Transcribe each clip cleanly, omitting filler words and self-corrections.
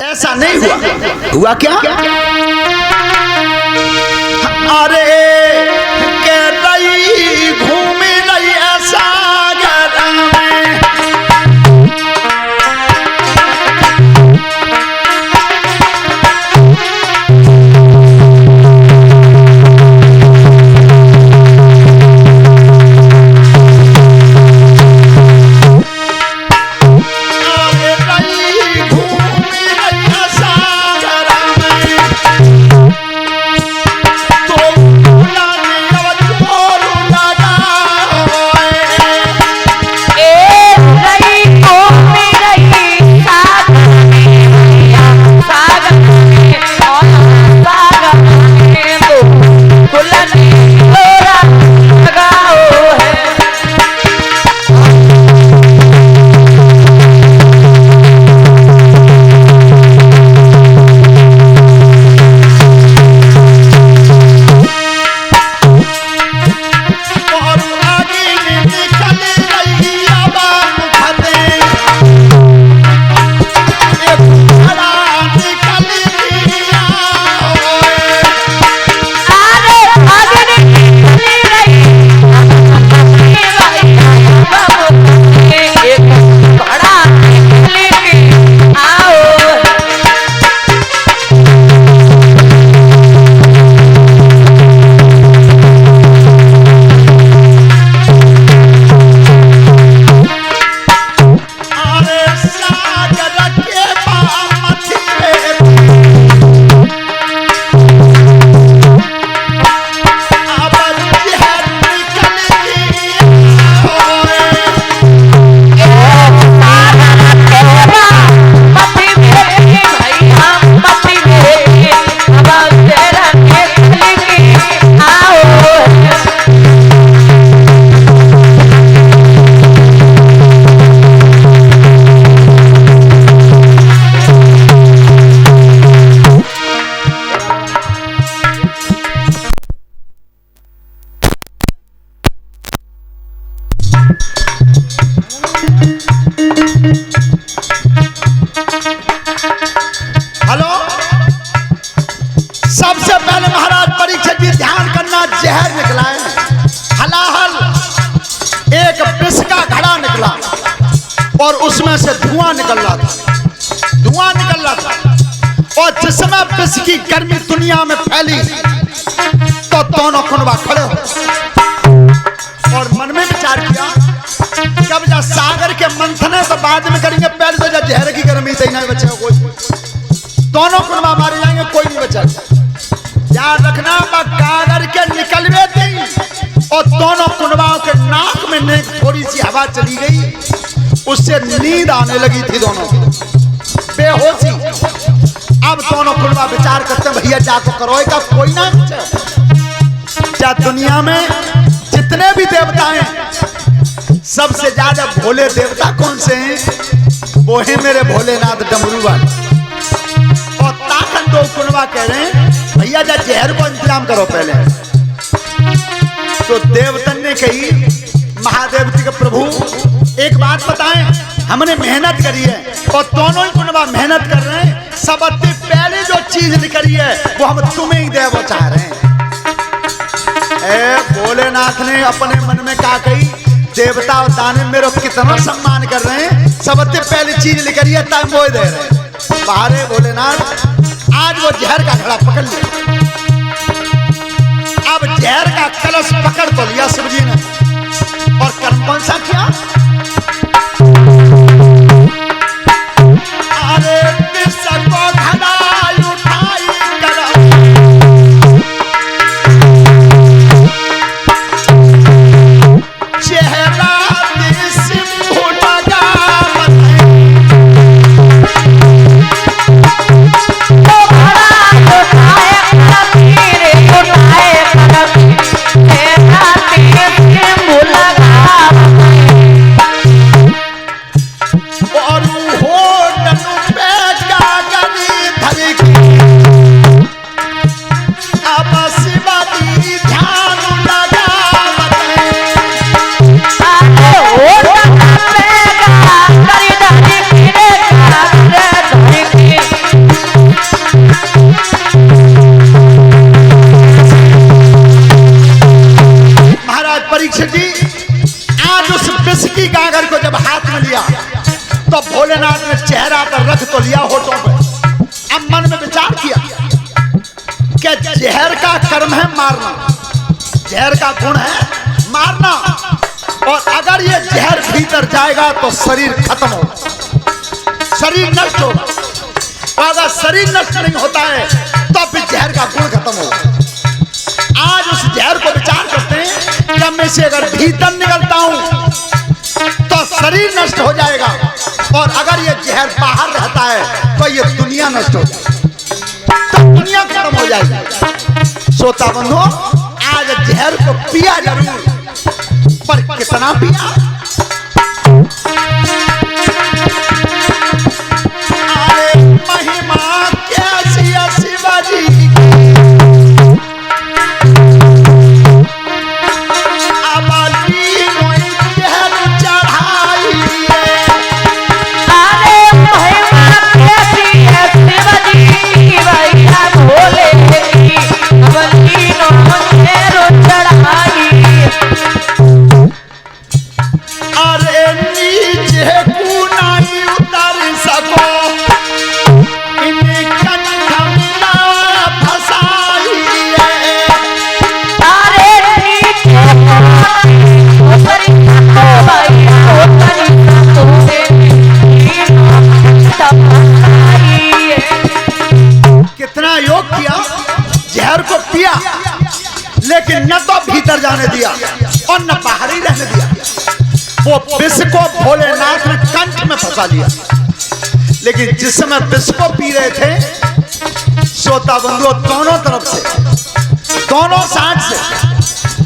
ऐसा नहीं हुआ। हुआ क्या? अरे कह रही घूम रही ऐसा घर में, जहर निकला है, हलाहल एक विष का घड़ा निकला और उसमें से धुआं निकल रहा था, और जिसमें विष की गर्मी दुनिया में फैली तो दोनों कुनबा खड़े हो और मन में विचार किया कब जा सागर के मंथने तो बाद में करेंगे, पहले तो जा जहर की गर्मी से ही नहीं बचेगा कोई, दोनों कुनबा मारे जाएंगे, कोई नहीं बचेगा। याद रखना कागर के निकलवे थी और दोनों कुनबाओं के नाक में थोड़ी सी हवा चली गई, उससे नींद आने लगी थी, दोनों बेहोशी। अब दोनों कुनबा विचार करते हैं भैया जा तो करो का कोई ना क्या, दुनिया में जितने भी देवता हैं सबसे ज्यादा भोले देवता कौन से हैं? वो है मेरे भोलेनाथ डमरू वाले। और ताकन दो कुनबा कह रहे हैं भैया जा जहर को इंतजाम करो पहले। तो देवतन ने कही महादेव जी के प्रभु एक बात बताएं, हमने मेहनत करी है और दोनों ही कुनबा मेहनत कर रहे हैं, सबसे पहले जो चीज निकली है वो हम तुम्हें ही देव चाह रहे हैं। भोलेनाथ ने अपने मन में कहा कही देवता और दानव मेरे कितना सम्मान कर रहे हैं, सबसे पहली चीज निकली है तब वो दे रहे हैं। बाहरे भोलेनाथ आज वो जहर का घड़ा पकड़ लिया, अब जहर का कलश पकड़ तो लिया शिव जी ने, और कर्म कौन सा किया? अरे विष को घड़ा उठाई कर चेहरा सिंधु लगा नगर को जब हाथ में लिया तो भोलेनाथ ने चेहरा पर रख तो लिया होठों पे। अब मन में विचार किया कि जहर का कर्म है मारना, जहर का गुण है मारना, और अगर ये जहर भीतर जाएगा तो शरीर खत्म होगा, शरीर नष्ट होगा। और अगर शरीर नष्ट नहीं होता है तो फिर जहर का गुण खत्म होगा। आज उस जहर को विचार करते हैं कि मैं से अगर भीतर निकलता हूं तो शरीर नष्ट हो जाएगा, और अगर ये जहर बाहर रहता है तो ये दुनिया नष्ट हो जाएगी, तो दुनिया खत्म हो जाएगी। श्रोता बंधु, आज जहर को पिया जरूर, पर कितना पिया? अरे महिमा कैसी है शिवाजी की, लेकिन न तो भीतर जाने दिया और न बाहर ही रहने दिया। वो विष को भोलेनाथ ने कंठ में फंसा लिया, लेकिन जिस समय विष को पी रहे थे, श्रोता बंधुओं, दोनों तरफ से, दोनों साइड से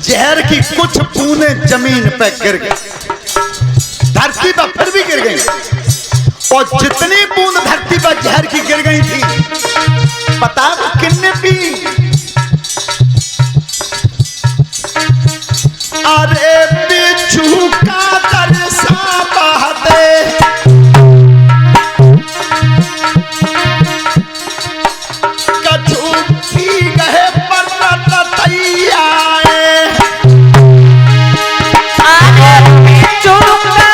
जहर की कुछ बूंदें जमीन पे गिर गई, धरती पर फिर भी गिर गई, और जितनी बूंद धरती पर जहर की गिर गई थी, पता किन्ने पी? अरे बिच्छू का तरसा बहते, कछु पी गए पर्वत तैया, अरे बिच्छू का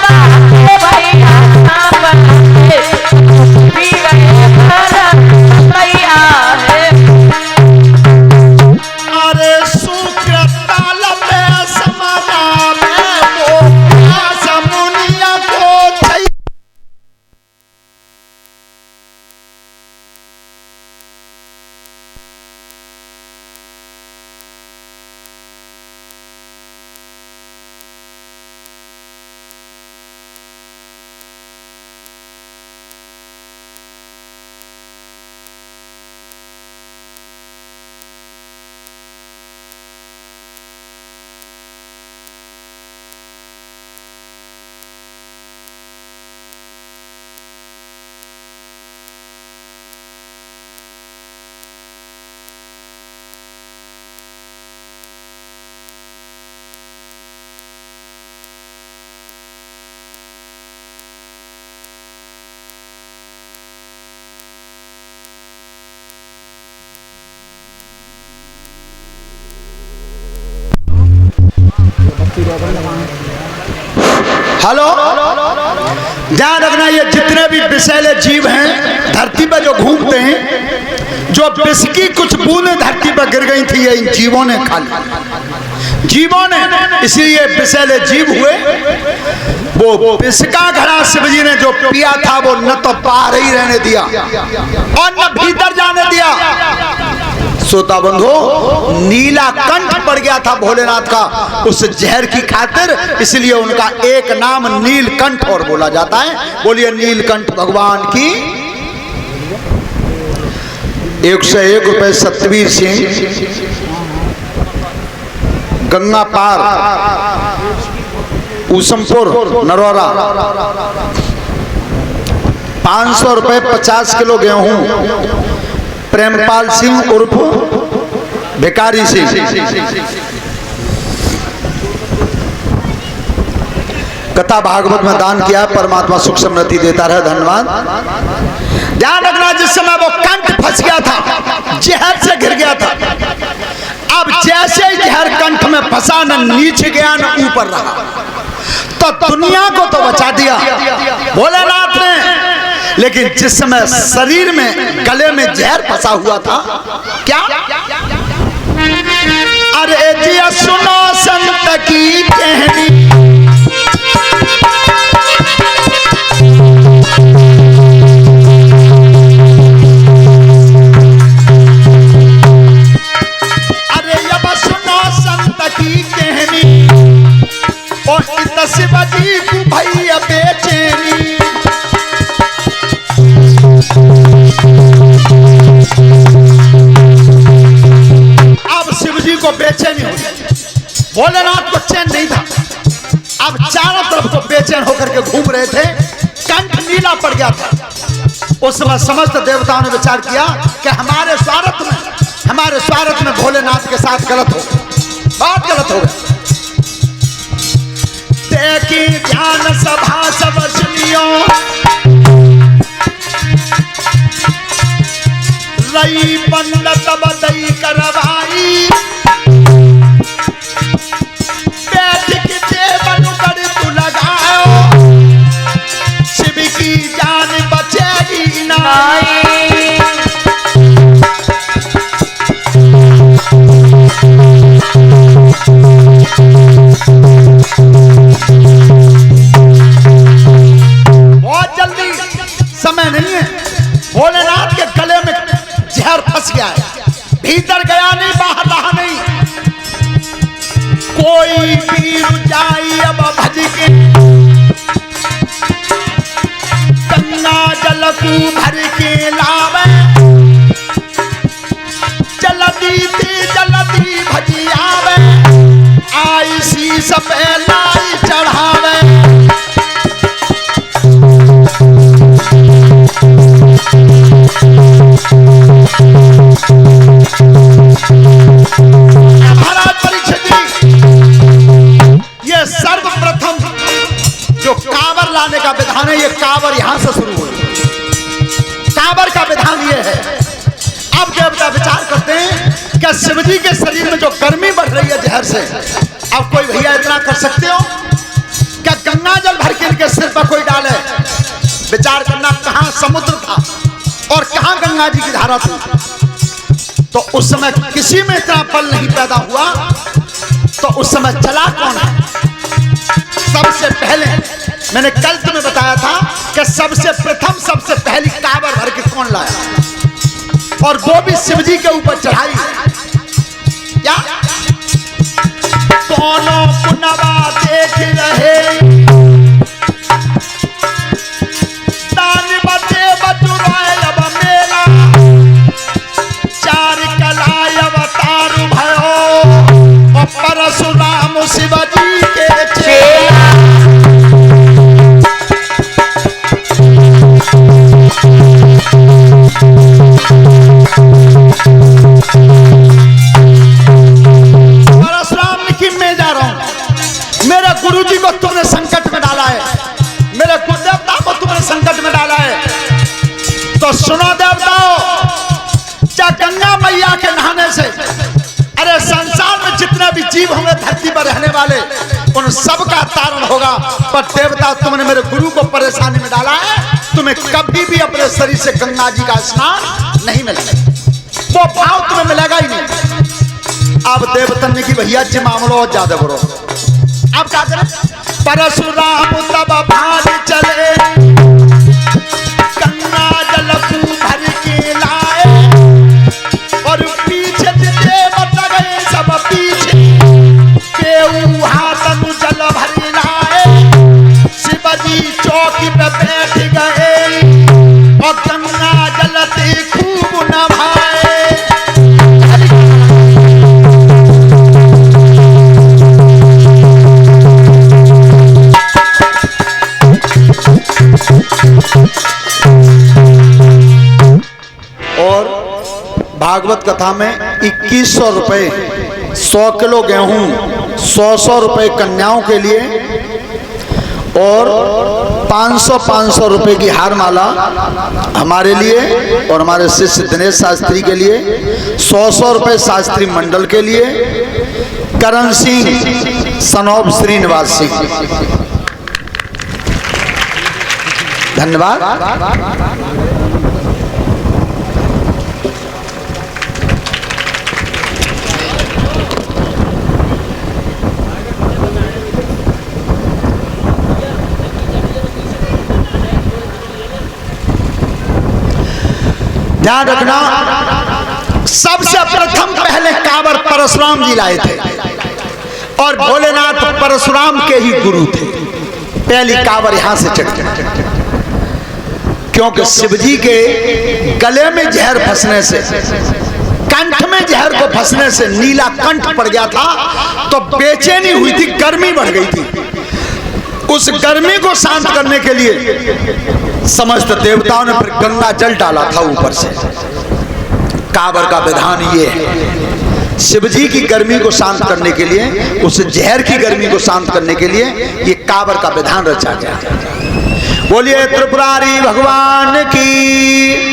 तरसा बहते, पी गए पर्वत तैया। अरे सुकृत हेलो, ध्यान रखना, ये जितने भी विषैले जीव हैं धरती पर जो घूमते हैं, जो विष की कुछ बूंदें धरती पर गिर गई थी, ये इन जीवों ने खा ली, जीवों ने, इसलिए विषैले जीव हुए। वो विष का घड़ा शिव जी ने जो पिया था, वो न तो बाहर ही रहने दिया और न भीतर जाने दिया। श्रोता बंधु, नीला कंठ पड़ गया था भोलेनाथ का उस जहर की खातिर, इसलिए उनका एक नाम नीलकंठ और बोला जाता है। बोलिए नीलकंठ भगवान की 101 रुपए। सतवीर सिंह, गंगा पार, ऊसमपुर, नरौरा, 500 रुपए 50 किलो गेहूं। प्रेमपाल सिंह उर्फ भिकारी सिंह, कथा भागवत में दान किया, परमात्मा सुख समृद्धि देता रहे, धन्यवाद। ध्यान रखना, जिस समय वो कंठ फंस गया था, जहर से घिर गया था, अब जैसे ही जहर कंठ में फंसा, न नीचे गया न ऊपर रहा, तो दुनिया को तो बचा दिया भोलेनाथ ने, लेकिन जिस समय शरीर में गले में जहर फंसा हुआ था, क्या अरे जी सुनो संत की कहनी, शिवजी को भैया बेचैनी। अब शिवजी को बेचैनी हो गई, भोलेनाथ को चैन नहीं था। अब चारों तरफ को बेचैन होकर के घूम रहे थे, कंठ नीला पड़ गया था। उस समय समस्त देवताओं ने विचार किया कि हमारे स्वार्थ में भोलेनाथ के साथ गलत हो, बहुत गलत हो गया। देखी ध्यान सभा सब सुनियो, रई पंडित बदई करवाई, बैठ के देवन कर तू लगाओ, शिव की जान बचेगी नाई। समय नहीं है, भोलेनाथ के गले में जहर फंस गया है, भीतर गया नहीं, बाहर रहा नहीं। कोई पीर जाई अब भज के, गंगा जल को भर के लावे, जल्दी भजी आवे, आई शीश पे लाई चढ़ावे। महाराज परीक्षित जी, ये सर्वप्रथम जो कांवर लाने का विधान है, ये कांवर यहां से शुरू हुई। कांवर का विधान ये है। अब देवता विचार करते हैं कि शिवजी के शरीर में जो गर्मी बढ़ रही है जहर से, अब कोई भैया इतना कर सकते हो क्या गंगा जल भर के इनके सिर पर कोई डाले? विचार करना, कहां समुद्र था और कहां गंगा जी की धारा थी। तो उस समय किसी में इतना बल नहीं पैदा हुआ, तो उस समय चला कौन है? सबसे पहले मैंने कल तुम्हें बताया था कि सबसे प्रथम सबसे पहली कांवर भर के कौन लाया, और वो भी शिवजी के ऊपर चढ़ाई। क्या दोनों पुनवा देख रहे, परशुराम शिवजी के चेला। परशुराम लिखी, मैं जा रहा हूं, मेरे गुरुजी को तुमने संकट में डाला है, मेरे कुलदेवता को तुमने संकट में डाला है। तो सुनो देवताओं, क्या गंगा मैया के नहाने से, अरे संसार में जितने भी जीव होंगे धरती पर रहने वाले, उन सब का तारण होगा। पर देवता, तुमने मेरे गुरु को परेशानी में डाला है, तुम्हें कभी भी अपने शरीर से गंगा जी का स्नान नहीं मिलेगा, वो भाव तुम्हें मिलेगा ही नहीं। अब देवतन ने की भैया जी मामलो ज्यादा बड़ो, अब क्या करें? परशुराम तब भाग चले, गंगा जल को भर के लाए, और पीछे देवता गए सब पीछे, केहू हाथ जल भर लाए, शिवजी चौकी पे बैठ गए, और गंगा जल से खूब नहाए। और भागवत कथा में 2100 रुपए, 100 किलो गेहूं, 100 रुपए कन्याओं के लिए, और 500 रुपए की हार माला हमारे लिए और हमारे शिष्य दिनेश शास्त्री के लिए, 100 रुपए शास्त्री मंडल के लिए, करण सिंह सनौब श्रीनिवास सिंह। धन्यवाद। ध्यान रखना, सबसे प्रथम पहले कांवर परशुराम जी लाए थे और भोलेनाथ परशुराम के ही गुरु थे। पहली कांवर यहां से चढ़ी, क्योंकि शिवजी के गले में जहर फंसने से, कंठ में जहर को फंसने से नीला कंठ पड़ गया था, तो बेचैनी हुई थी, गर्मी बढ़ गई थी। उस गर्मी को शांत करने के लिए समस्त देवताओं ने फिर गंगा जल डाला था ऊपर से। कांवर का विधान ये है, शिवजी की गर्मी को शांत करने के लिए, उस जहर की गर्मी को शांत करने के लिए ये कांवर का विधान रचा गया। बोलिए त्रिपुरारी भगवान की।